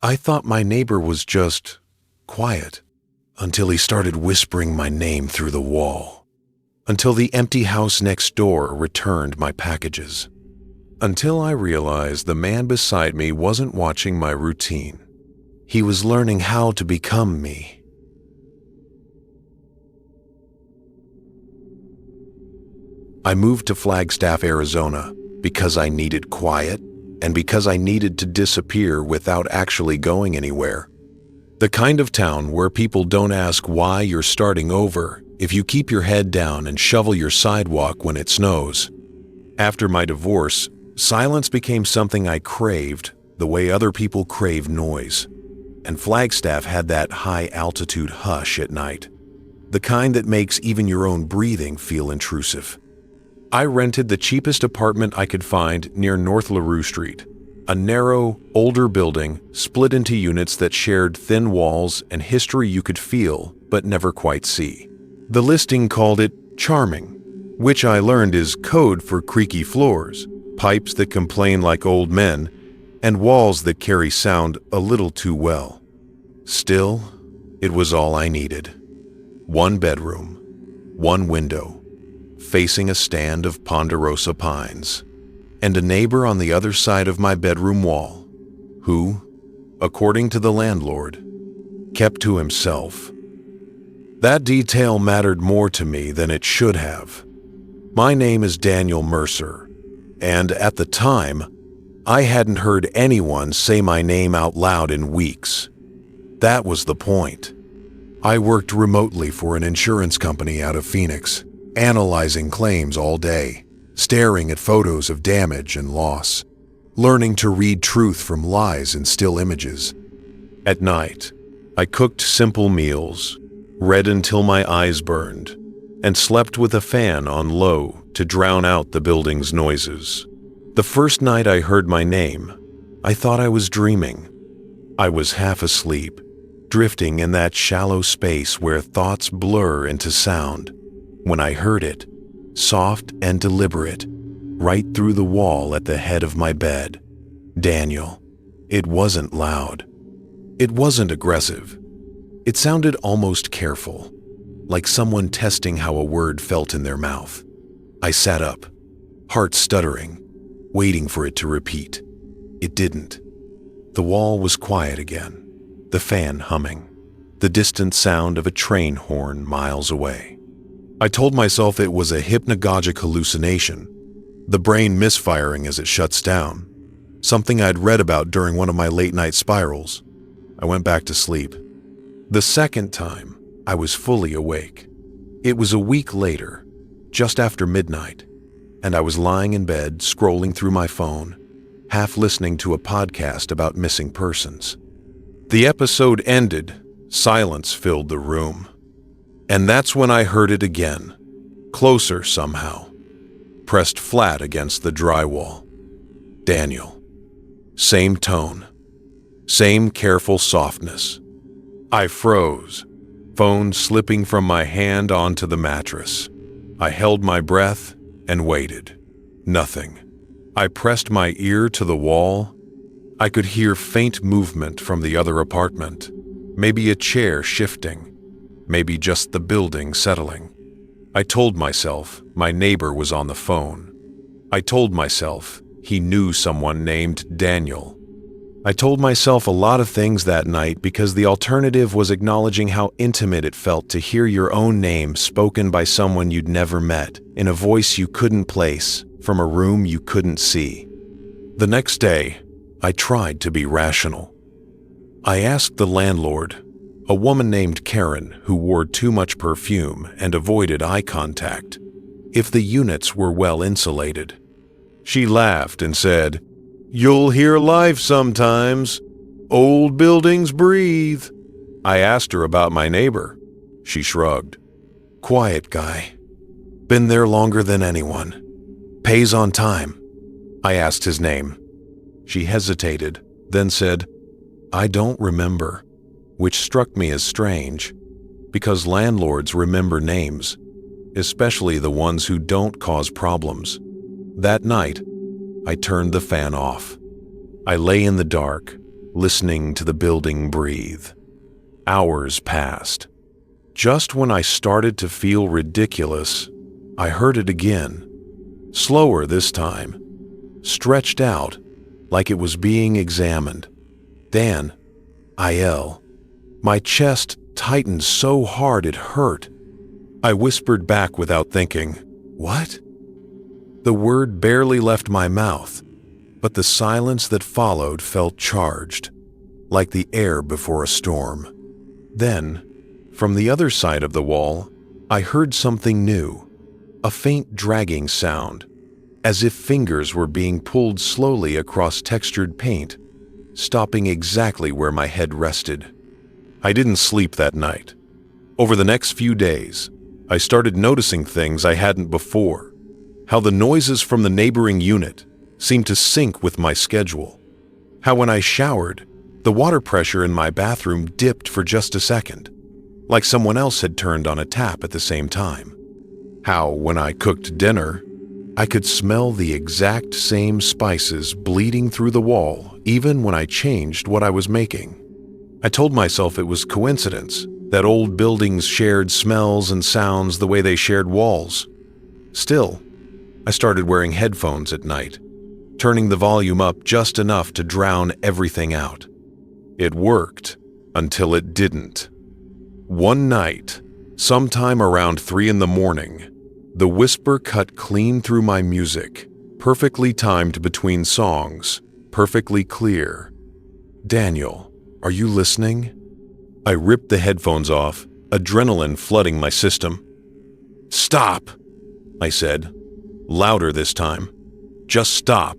I thought my neighbor was just quiet until he started whispering my name through the wall, until the empty house next door returned my packages, until I realized the man beside me wasn't watching my routine. He was learning how to become me. I moved to Flagstaff, Arizona, because I needed quiet and because I needed to disappear without actually going anywhere. The kind of town where people don't ask why you're starting over if you keep your head down and shovel your sidewalk when it snows. After my divorce, silence became something I craved the way other people crave noise. And Flagstaff had that high-altitude hush at night, the kind that makes even your own breathing feel intrusive. I rented the cheapest apartment I could find near North LaRue Street, a narrow, older building split into units that shared thin walls and history you could feel but never quite see. The listing called it charming, which I learned is code for creaky floors, pipes that complain like old men, and walls that carry sound a little too well. Still, it was all I needed. One bedroom, one window, facing a stand of ponderosa pines, and a neighbor on the other side of my bedroom wall, who, according to the landlord, kept to himself. That detail mattered more to me than it should have. My name is Daniel Mercer, and at the time, I hadn't heard anyone say my name out loud in weeks. That was the point. I worked remotely for an insurance company out of Phoenix, analyzing claims all day, staring at photos of damage and loss, learning to read truth from lies in still images. At night, I cooked simple meals, read until my eyes burned, and slept with a fan on low to drown out the building's noises. The first night I heard my name, I thought I was dreaming. I was half asleep, drifting in that shallow space where thoughts blur into sound, when I heard it, soft and deliberate, right through the wall at the head of my bed. Daniel. It wasn't loud. It wasn't aggressive. It sounded almost careful, like someone testing how a word felt in their mouth. I sat up, heart stuttering, waiting for it to repeat. It didn't. The wall was quiet again, the fan humming, the distant sound of a train horn miles away. I told myself it was a hypnagogic hallucination, the brain misfiring as it shuts down, something I'd read about during one of my late-night spirals. I went back to sleep. The second time, I was fully awake. It was a week later, just after midnight, and I was lying in bed scrolling through my phone, half listening to a podcast about missing persons. The episode ended, silence filled the room. And that's when I heard it again, closer somehow, pressed flat against the drywall. Daniel. Same tone, same careful softness. I froze, phone slipping from my hand onto the mattress. I held my breath and waited. Nothing. I pressed my ear to the wall. I could hear faint movement from the other apartment, maybe a chair shifting, maybe just the building settling. I told myself my neighbor was on the phone. I told myself he knew someone named Daniel. I told myself a lot of things that night because the alternative was acknowledging how intimate it felt to hear your own name spoken by someone you'd never met, in a voice you couldn't place, from a room you couldn't see. The next day, I tried to be rational. I asked the landlord, a woman named Karen who wore too much perfume and avoided eye contact, if the units were well insulated. She laughed and said, "You'll hear life sometimes. Old buildings breathe." I asked her about my neighbor. She shrugged. "Quiet guy. Been there longer than anyone. Pays on time." I asked his name. She hesitated, then said, "I don't remember," which struck me as strange, because landlords remember names, especially the ones who don't cause problems. That night, I turned the fan off. I lay in the dark, listening to the building breathe. Hours passed. Just when I started to feel ridiculous, I heard it again. Slower this time. Stretched out, like it was being examined. Dan, I yell. My chest tightened so hard it hurt. I whispered back without thinking, "What?" The word barely left my mouth, but the silence that followed felt charged, like the air before a storm. Then, from the other side of the wall, I heard something new, a faint dragging sound, as if fingers were being pulled slowly across textured paint, stopping exactly where my head rested. I didn't sleep that night. Over the next few days, I started noticing things I hadn't before, how the noises from the neighboring unit seemed to sync with my schedule, how when I showered, the water pressure in my bathroom dipped for just a second, like someone else had turned on a tap at the same time, how when I cooked dinner, I could smell the exact same spices bleeding through the wall even when I changed what I was making. I told myself it was coincidence that old buildings shared smells and sounds the way they shared walls. Still, I started wearing headphones at night, turning the volume up just enough to drown everything out. It worked until it didn't. One night, sometime around 3 a.m, the whisper cut clean through my music, perfectly timed between songs, perfectly clear. "Daniel, are you listening?" I ripped the headphones off, adrenaline flooding my system. "Stop," I said, louder this time. "Just stop."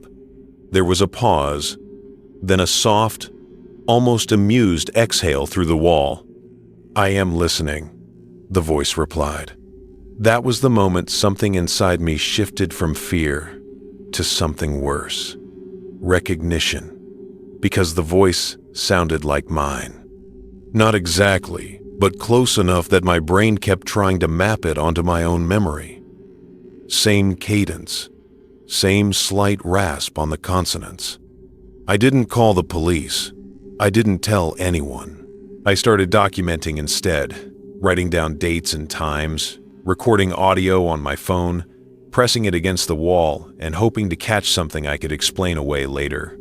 There was a pause, then a soft, almost amused exhale through the wall. "I am listening," the voice replied. That was the moment something inside me shifted from fear to something worse. Recognition. Because the voice sounded like mine. Not exactly, but close enough that my brain kept trying to map it onto my own memory. Same cadence, same slight rasp on the consonants. I didn't call the police. I didn't tell anyone. I started documenting instead, writing down dates and times, recording audio on my phone, pressing it against the wall, and hoping to catch something I could explain away later.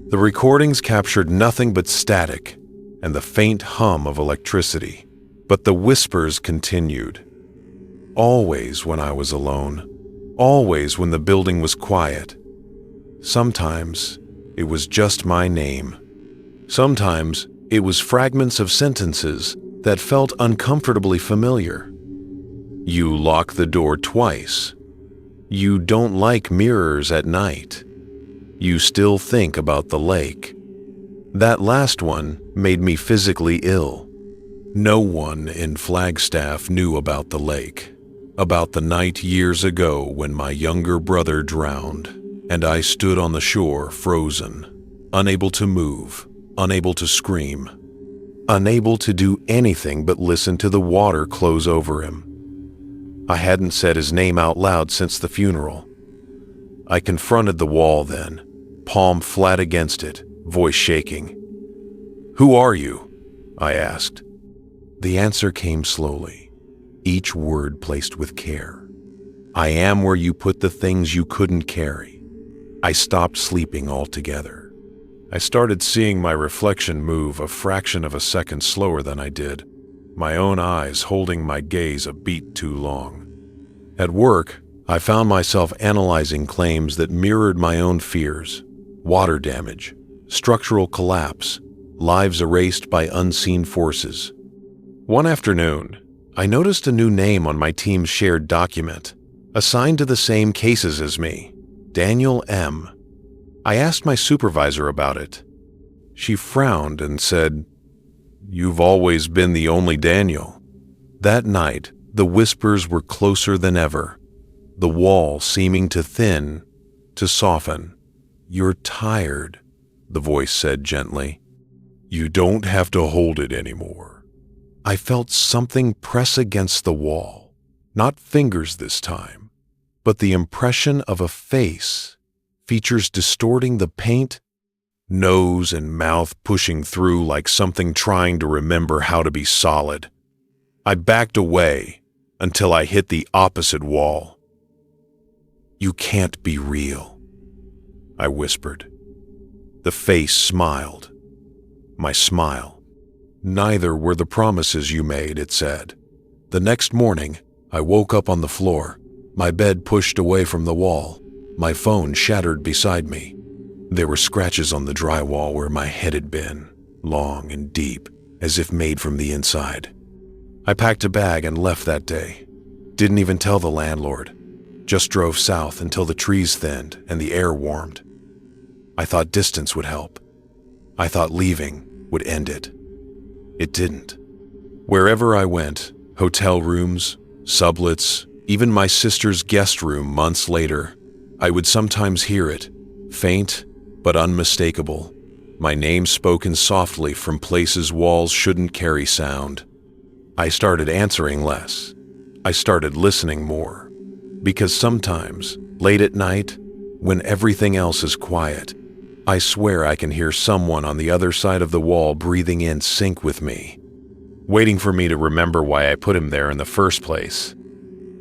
The recordings captured nothing but static and the faint hum of electricity, but the whispers continued. Always when I was alone, always when the building was quiet. Sometimes it was just my name. Sometimes it was fragments of sentences that felt uncomfortably familiar. You lock the door twice. You don't like mirrors at night. You still think about the lake. That last one made me physically ill. No one in Flagstaff knew about the lake, about the night years ago when my younger brother drowned, and I stood on the shore frozen, unable to move, unable to scream, unable to do anything but listen to the water close over him. I hadn't said his name out loud since the funeral. I confronted the wall then, palm flat against it, voice shaking. "Who are you?" I asked. The answer came slowly, each word placed with care. "I am where you put the things you couldn't carry." I stopped sleeping altogether. I started seeing my reflection move a fraction of a second slower than I did, my own eyes holding my gaze a beat too long. At work, I found myself analyzing claims that mirrored my own fears: water damage, structural collapse, lives erased by unseen forces. One afternoon, I noticed a new name on my team's shared document, assigned to the same cases as me, Daniel M. I asked my supervisor about it. She frowned and said, "You've always been the only Daniel." That night, the whispers were closer than ever, the wall seeming to thin, to soften. "You're tired," the voice said gently. "You don't have to hold it anymore." I felt something press against the wall, not fingers this time, but the impression of a face, features distorting the paint, nose and mouth pushing through like something trying to remember how to be solid. I backed away until I hit the opposite wall. "You can't be real," I whispered. The face smiled. My smile. "Neither were the promises you made," it said. The next morning, I woke up on the floor, my bed pushed away from the wall, my phone shattered beside me. There were scratches on the drywall where my head had been, long and deep, as if made from the inside. I packed a bag and left that day. Didn't even tell the landlord. Just drove south until the trees thinned and the air warmed. I thought distance would help. I thought leaving would end it. It didn't. Wherever I went, hotel rooms, sublets, even my sister's guest room months later, I would sometimes hear it, faint but unmistakable, my name spoken softly from places walls shouldn't carry sound. I started answering less. I started listening more. Because sometimes, late at night, when everything else is quiet, I swear I can hear someone on the other side of the wall breathing in sync with me, waiting for me to remember why I put him there in the first place,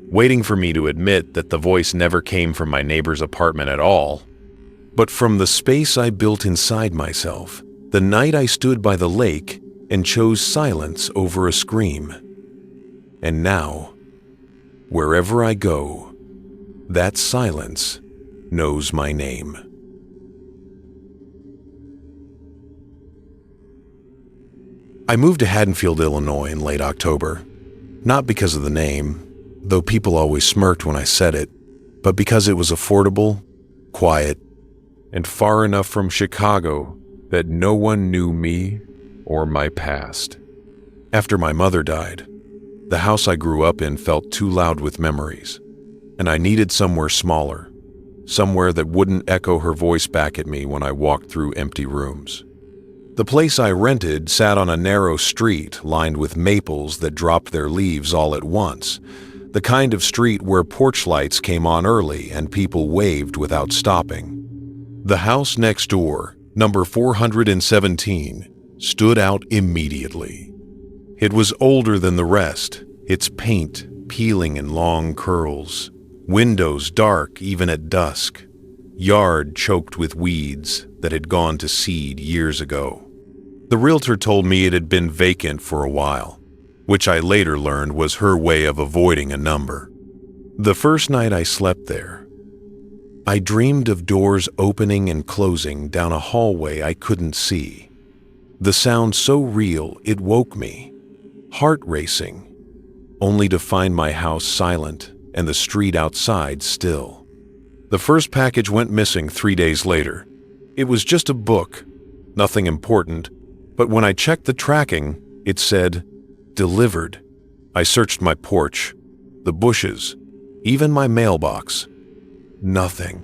waiting for me to admit that the voice never came from my neighbor's apartment at all, but from the space I built inside myself, the night I stood by the lake and chose silence over a scream. And now, wherever I go, that silence knows my name. I moved to Haddonfield, Illinois in late October, not because of the name, though people always smirked when I said it, but because it was affordable, quiet, and far enough from Chicago that no one knew me or my past. After my mother died, the house I grew up in felt too loud with memories, and I needed somewhere smaller, somewhere that wouldn't echo her voice back at me when I walked through empty rooms. The place I rented sat on a narrow street lined with maples that dropped their leaves all at once, the kind of street where porch lights came on early and people waved without stopping. The house next door, number 417, stood out immediately. It was older than the rest, its paint peeling in long curls, windows dark even at dusk, yard choked with weeds that had gone to seed years ago. The realtor told me it had been vacant for a while, which I later learned was her way of avoiding a number. The first night I slept there, I dreamed of doors opening and closing down a hallway I couldn't see. The sound so real it woke me, heart racing, only to find my house silent and the street outside still. The first package went missing 3 days later. It was just a book, nothing important, but when I checked the tracking, it said, "Delivered." I searched my porch, the bushes, even my mailbox. Nothing.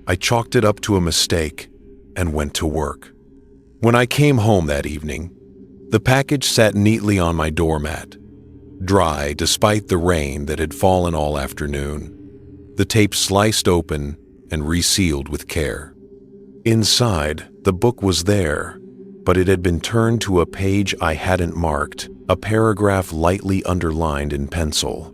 I chalked it up to a mistake and went to work. When I came home that evening, the package sat neatly on my doormat, dry despite the rain that had fallen all afternoon, the tape sliced open and resealed with care. Inside, the book was there, but it had been turned to a page I hadn't marked, a paragraph lightly underlined in pencil.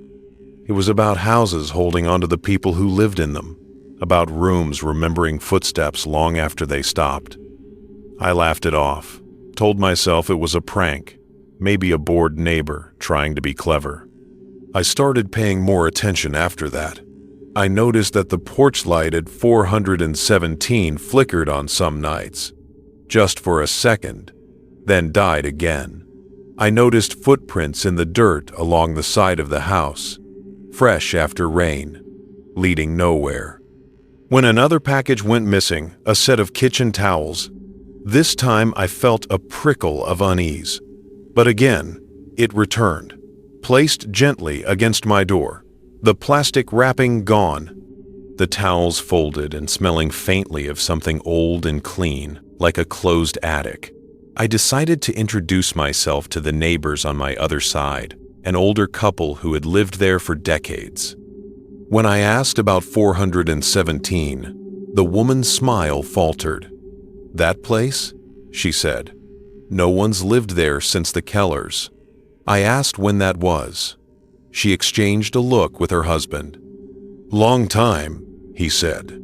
It was about houses holding on to the people who lived in them, about rooms remembering footsteps long after they stopped. I laughed it off, told myself it was a prank, maybe a bored neighbor trying to be clever. I started paying more attention after that. I noticed that the porch light at 417 flickered on some nights, just for a second, then died again. I noticed footprints in the dirt along the side of the house, fresh after rain, leading nowhere. When another package went missing, a set of kitchen towels, this time I felt a prickle of unease. But again, it returned, placed gently against my door, the plastic wrapping gone, the towels folded and smelling faintly of something old and clean, like a closed attic. I decided to introduce myself to the neighbors on my other side, an older couple who had lived there for decades. When I asked about 417, the woman's smile faltered. "That place?" she said. "No one's lived there since the Kellers." I asked when that was. She exchanged a look with her husband. "Long time," he said.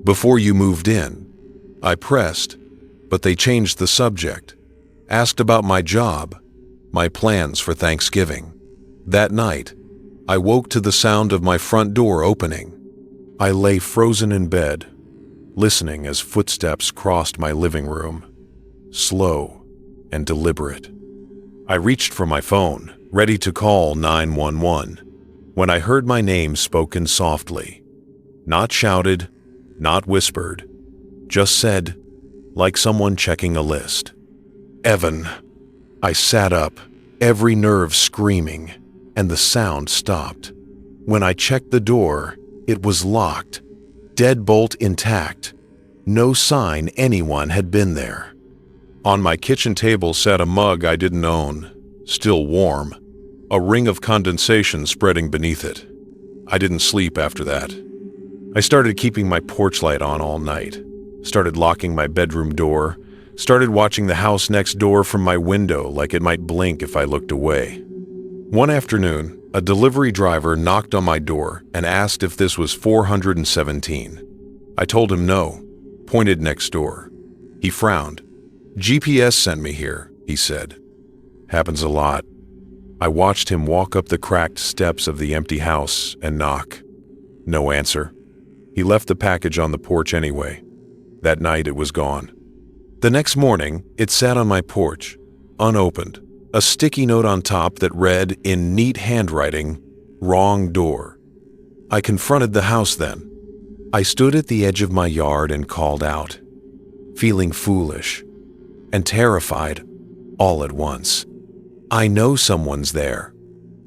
"Before you moved in." I pressed, but they changed the subject. Asked about my job, my plans for Thanksgiving. That night, I woke to the sound of my front door opening. I lay frozen in bed, listening as footsteps crossed my living room, slow and deliberate. I reached for my phone, ready to call 911, when I heard my name spoken softly. Not shouted, not whispered, just said, like someone checking a list. "Evan." I sat up, every nerve screaming, and the sound stopped. When I checked the door, it was locked, deadbolt intact, no sign anyone had been there. On my kitchen table sat a mug I didn't own, still warm, a ring of condensation spreading beneath it. I didn't sleep after that. I started keeping my porch light on all night, started locking my bedroom door, started watching the house next door from my window like it might blink if I looked away. One afternoon, a delivery driver knocked on my door and asked if this was 417. I told him no, pointed next door. He frowned. "GPS sent me here," he said. "Happens a lot." I watched him walk up the cracked steps of the empty house and knock. No answer. He left the package on the porch anyway. That night it was gone. The next morning, it sat on my porch, unopened, a sticky note on top that read in neat handwriting, "Wrong door." I confronted the house then. I stood at the edge of my yard and called out, feeling foolish and terrified all at once. "I know someone's there,"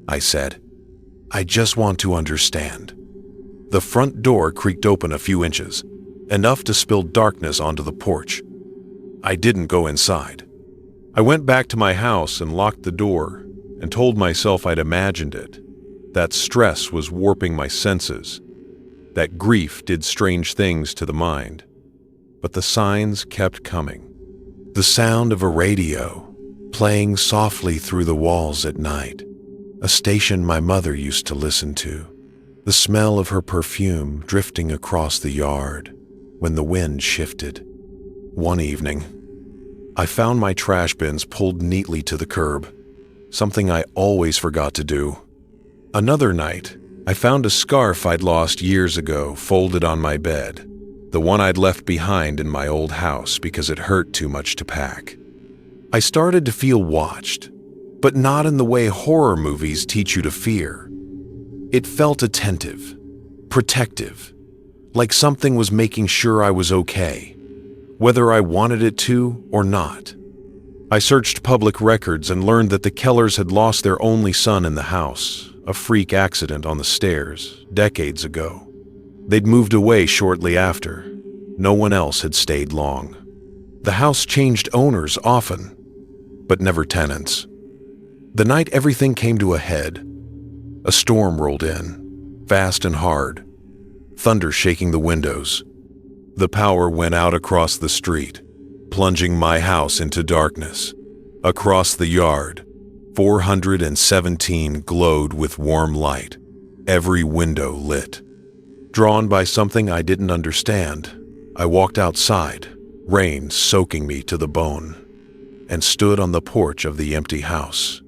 I said. "I just want to understand." The front door creaked open a few inches, enough to spill darkness onto the porch. I didn't go inside. I went back to my house and locked the door and told myself I'd imagined it. That stress was warping my senses. That grief did strange things to the mind. But the signs kept coming. The sound of a radio playing softly through the walls at night, a station my mother used to listen to. The smell of her perfume drifting across the yard when the wind shifted. One evening, I found my trash bins pulled neatly to the curb, something I always forgot to do. Another night, I found a scarf I'd lost years ago folded on my bed, the one I'd left behind in my old house because it hurt too much to pack. I started to feel watched, but not in the way horror movies teach you to fear. It felt attentive, protective, like something was making sure I was okay, whether I wanted it to or not. I searched public records and learned that the Kellers had lost their only son in the house, a freak accident on the stairs, decades ago. They'd moved away shortly after. No one else had stayed long. The house changed owners often, but never tenants. The night everything came to a head, a storm rolled in, fast and hard, thunder shaking the windows. The power went out across the street, plunging my house into darkness. Across the yard, 417 glowed with warm light, every window lit. Drawn by something I didn't understand, I walked outside, rain soaking me to the bone, and stood on the porch of the empty house.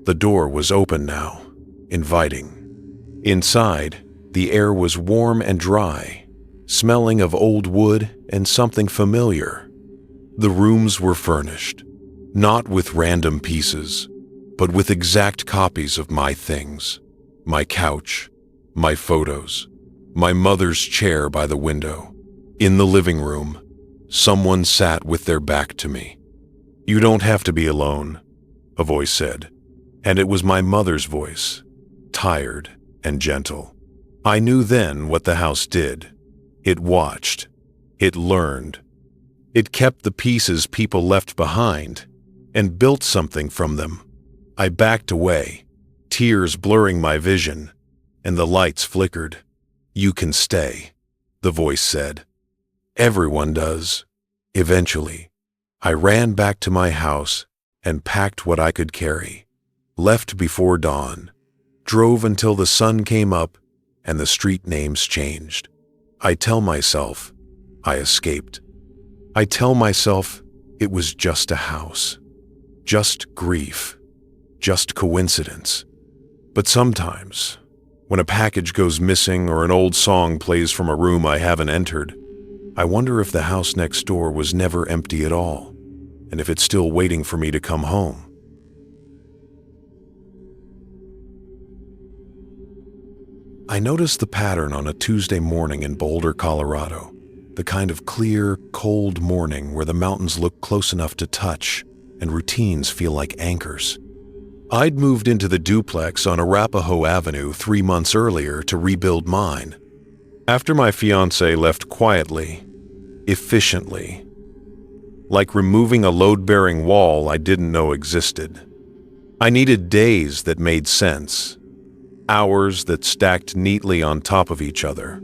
The door was open now, inviting. Inside, the air was warm and dry, smelling of old wood and something familiar. The rooms were furnished, not with random pieces, but with exact copies of my things. My couch, my photos, my mother's chair by the window. In the living room, someone sat with their back to me. "You don't have to be alone," a voice said, and it was my mother's voice, tired and gentle. I knew then what the house did. It watched. It learned. It kept the pieces people left behind and built something from them. I backed away, tears blurring my vision, and the lights flickered. "You can stay," the voice said. "Everyone does, Eventually, I ran back to my house and packed what I could carry, left before dawn, drove until the sun came up and the street names changed. I tell myself I escaped. I tell myself it was just a house, just grief, just coincidence. But sometimes, when a package goes missing or an old song plays from a room I haven't entered, I wonder if the house next door was never empty at all, and if it's still waiting for me to come home. I noticed the pattern on a Tuesday morning in Boulder, Colorado, the kind of clear, cold morning where the mountains look close enough to touch and routines feel like anchors. I'd moved into the duplex on Arapahoe Avenue 3 months earlier to rebuild mine. After my fiancée left quietly, efficiently, like removing a load-bearing wall I didn't know existed. I needed days that made sense, hours that stacked neatly on top of each other.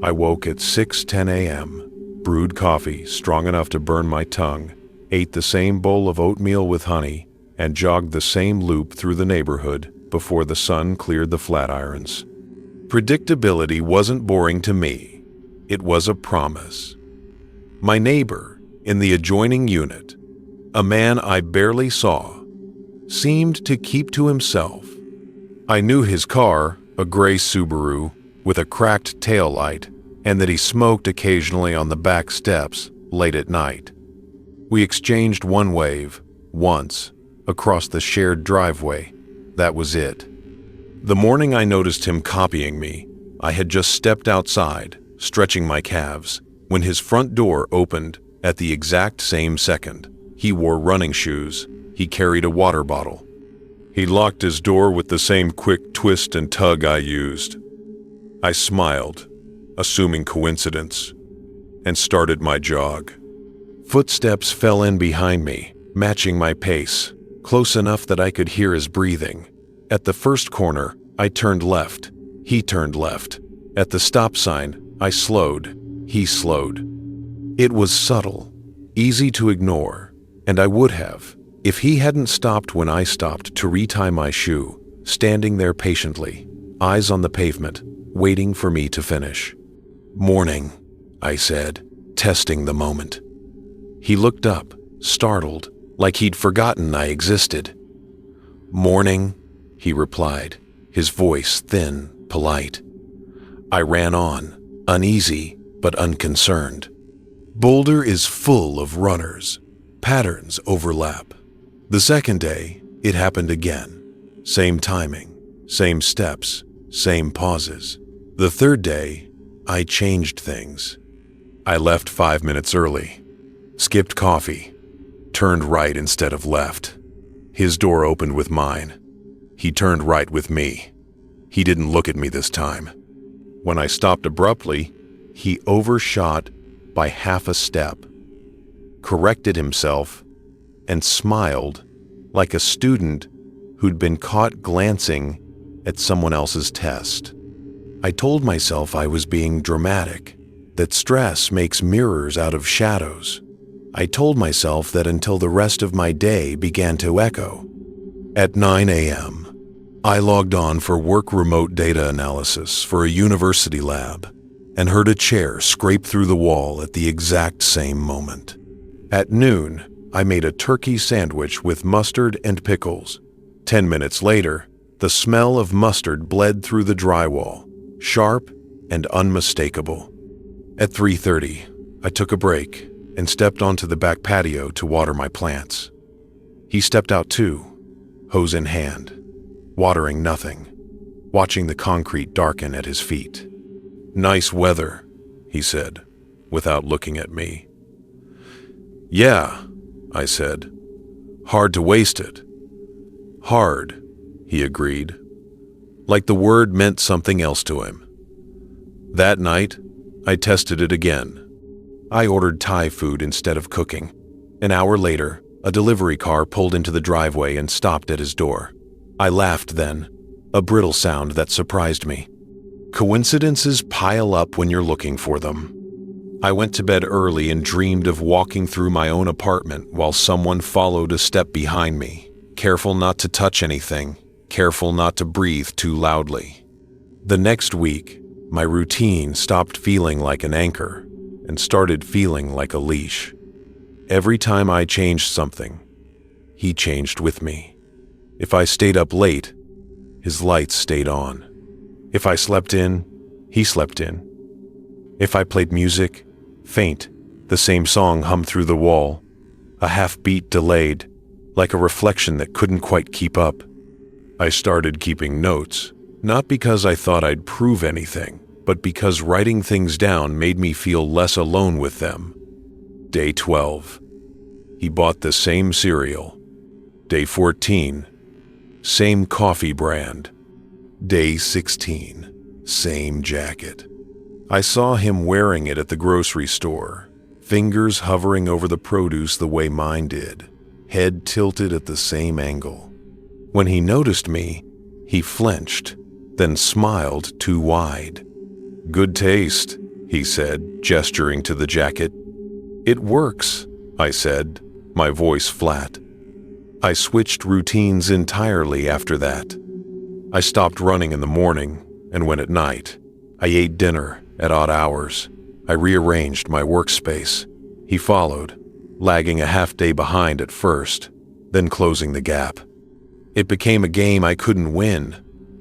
I woke at 6:10 a.m., brewed coffee strong enough to burn my tongue, ate the same bowl of oatmeal with honey, and jogged the same loop through the neighborhood before the sun cleared the flatirons. Predictability wasn't boring to me. It was a promise. My neighbor in the adjoining unit, a man I barely saw, seemed to keep to himself. I knew his car, a gray Subaru, with a cracked taillight, and that he smoked occasionally on the back steps late at night. We exchanged one wave, once, across the shared driveway. That was it. The morning I noticed him copying me, I had just stepped outside, stretching my calves, when his front door opened at the exact same second. He wore running shoes. He carried a water bottle. He locked his door with the same quick twist and tug I used. I smiled, assuming coincidence, and started my jog. Footsteps fell in behind me, matching my pace, close enough that I could hear his breathing. At the first corner, I turned left. He turned left. At the stop sign, I slowed. He slowed. It was subtle, easy to ignore, and I would have, if he hadn't stopped when I stopped to retie my shoe, standing there patiently, eyes on the pavement, waiting for me to finish. "Morning," I said, testing the moment. He looked up, startled, like he'd forgotten I existed. "Morning," he replied, his voice thin, polite. I ran on, uneasy but unconcerned. Boulder is full of runners. Patterns overlap. The second day, it happened again. Same timing, same steps, same pauses. The third day, I changed things. I left 5 minutes early, skipped coffee, turned right instead of left. His door opened with mine. He turned right with me. He didn't look at me this time. When I stopped abruptly, he overshot by half a step, corrected himself, and smiled like a student who'd been caught glancing at someone else's test. I told myself I was being dramatic, that stress makes mirrors out of shadows. I told myself that until the rest of my day began to echo. At 9 a.m., I logged on for work remote data analysis for a university lab and heard a chair scrape through the wall at the exact same moment. At noon, I made a turkey sandwich with mustard and pickles. 10 minutes later, the smell of mustard bled through the drywall, sharp and unmistakable. At 3:30, I took a break and stepped onto the back patio to water my plants. He stepped out too, hose in hand, watering nothing, watching the concrete darken at his feet. "Nice weather," he said, without looking at me. "Yeah," I said. "Hard to waste it." "Hard," he agreed, like the word meant something else to him. That night, I tested it again. I ordered Thai food instead of cooking. An hour later, a delivery car pulled into the driveway and stopped at his door. I laughed then, a brittle sound that surprised me. Coincidences pile up when you're looking for them. I went to bed early and dreamed of walking through my own apartment while someone followed a step behind me, careful not to touch anything, careful not to breathe too loudly. The next week, my routine stopped feeling like an anchor and started feeling like a leash. Every time I changed something, he changed with me. If I stayed up late, his lights stayed on. If I slept in, he slept in. If I played music, faint, the same song hummed through the wall, a half-beat delayed, like a reflection that couldn't quite keep up. I started keeping notes, not because I thought I'd prove anything, but because writing things down made me feel less alone with them. Day 12. He bought the same cereal. Day 14. Same coffee brand. Day 16. Same jacket. I saw him wearing it at the grocery store, fingers hovering over the produce the way mine did, head tilted at the same angle. When he noticed me, he flinched, then smiled too wide. "Good taste," he said, gesturing to the jacket. "It works," I said, my voice flat. I switched routines entirely after that. I stopped running in the morning, and went at night. I ate dinner at odd hours. I rearranged my workspace. He followed, lagging a half day behind at first, then closing the gap. It became a game I couldn't win.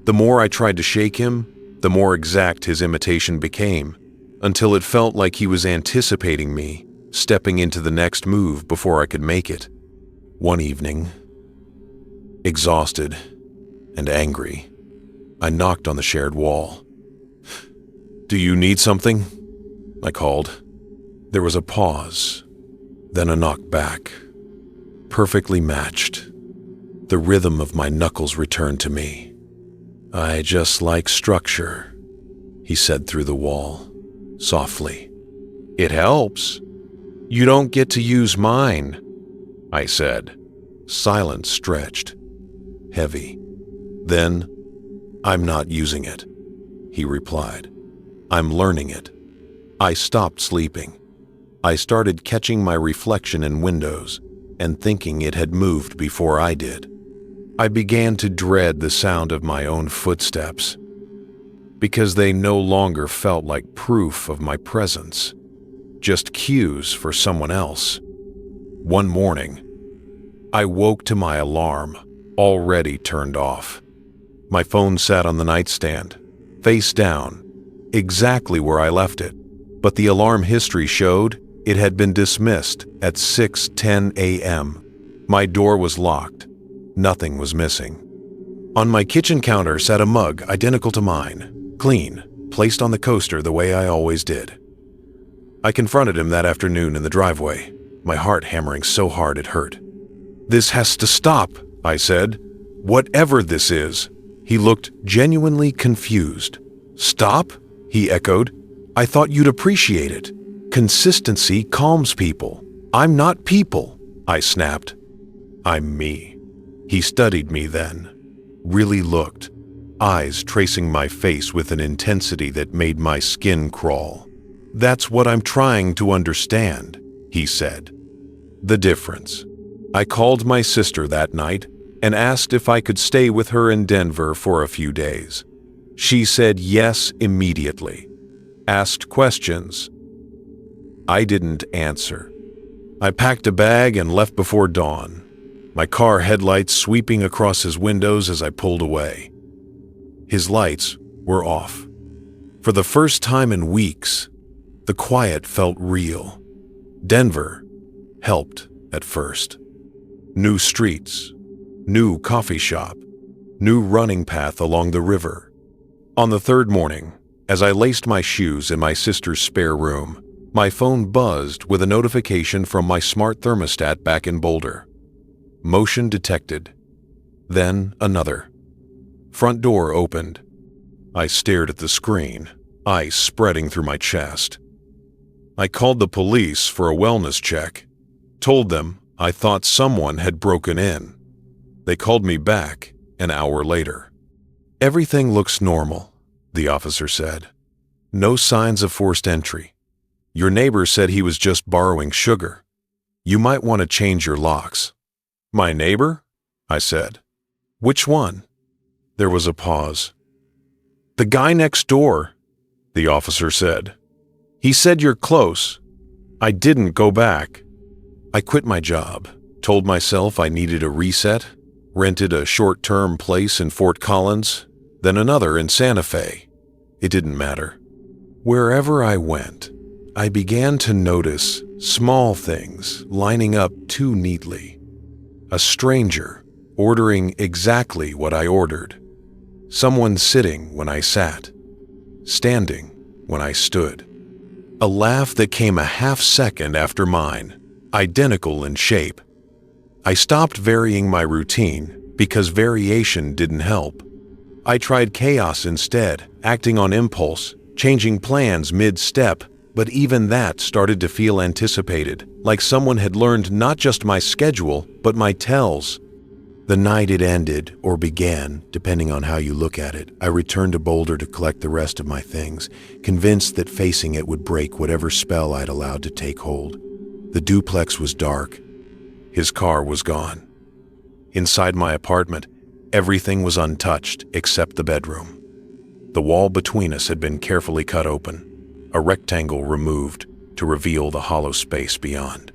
The more I tried to shake him, the more exact his imitation became, until it felt like he was anticipating me, stepping into the next move before I could make it. One evening, exhausted and angry, I knocked on the shared wall. "Do you need something?" I called. There was a pause, then a knock back. Perfectly matched. The rhythm of my knuckles returned to me. "I just like structure," he said through the wall, softly. "It helps. You don't get to use mine," I said. Silence stretched, heavy. Then, "I'm not using it," he replied. "I'm learning it." I stopped sleeping. I started catching my reflection in windows and thinking it had moved before I did. I began to dread the sound of my own footsteps because they no longer felt like proof of my presence, just cues for someone else. One morning, I woke to my alarm, already turned off. My phone sat on the nightstand, face down, exactly where I left it, but the alarm history showed it had been dismissed at 6:10 a.m. My door was locked. Nothing was missing. On my kitchen counter sat a mug identical to mine, clean, placed on the coaster the way I always did. I confronted him that afternoon in the driveway, my heart hammering so hard it hurt. "This has to stop," I said. "Whatever this is." He looked genuinely confused. "Stop?" he echoed. "I thought you'd appreciate it. Consistency calms people. I'm not people," I snapped. "I'm me." He studied me then, really looked, eyes tracing my face with an intensity that made my skin crawl. "That's what I'm trying to understand," he said. The difference. I called my sister that night and asked if I could stay with her in Denver for a few days. She said yes immediately. Asked questions. I didn't answer. I packed a bag and left before dawn, my car headlights sweeping across his windows as I pulled away. His lights were off. For the first time in weeks, the quiet felt real. Denver helped at first. New streets, new coffee shop, new running path along the river. On the third morning, as I laced my shoes in my sister's spare room, my phone buzzed with a notification from my smart thermostat back in Boulder. Motion detected. Then another. Front door opened. I stared at the screen, ice spreading through my chest. I called the police for a wellness check. Told them I thought someone had broken in. They called me back an hour later. "Everything looks normal," the officer said. "No signs of forced entry. Your neighbor said he was just borrowing sugar. You might want to change your locks." "My neighbor?" I said. "Which one?" There was a pause. "The guy next door," the officer said. "He said you're close. I didn't go back." I quit my job, told myself I needed a reset, rented a short-term place in Fort Collins, then another in Santa Fe. It didn't matter. Wherever I went, I began to notice small things lining up too neatly. A stranger ordering exactly what I ordered. Someone sitting when I sat. Standing when I stood. A laugh that came a half second after mine, identical in shape. I stopped varying my routine because variation didn't help. I tried chaos instead, acting on impulse, changing plans mid-step, but even that started to feel anticipated, like someone had learned not just my schedule, but my tells. The night it ended, or began, depending on how you look at it, I returned to Boulder to collect the rest of my things, convinced that facing it would break whatever spell I'd allowed to take hold. The duplex was dark. His car was gone. Inside my apartment, everything was untouched except the bedroom. The wall between us had been carefully cut open, a rectangle removed to reveal the hollow space beyond.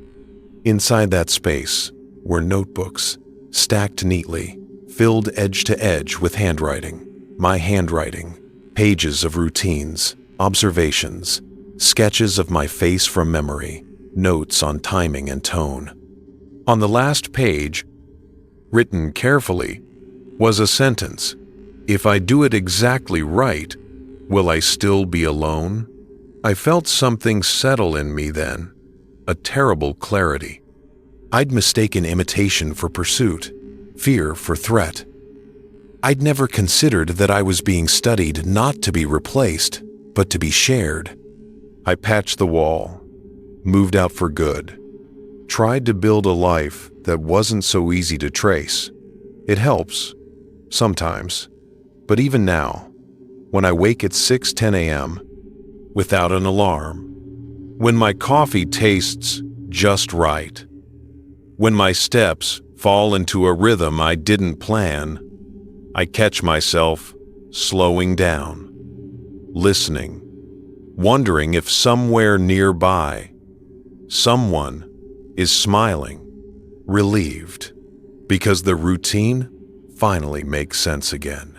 Inside that space were notebooks, stacked neatly, filled edge to edge with handwriting. My handwriting, pages of routines, observations, sketches of my face from memory, notes on timing and tone. On the last page, written carefully, was a sentence. "If I do it exactly right, will I still be alone?" I felt something settle in me then, a terrible clarity. I'd mistaken imitation for pursuit, fear for threat. I'd never considered that I was being studied not to be replaced, but to be shared. I patched the wall, moved out for good, tried to build a life that wasn't so easy to trace. It helps, sometimes. But even now, when I wake at 6:10 a.m., without an alarm, when my coffee tastes just right, when my steps fall into a rhythm I didn't plan, I catch myself slowing down, listening, wondering if somewhere nearby, someone is smiling, relieved, because the routine finally makes sense again.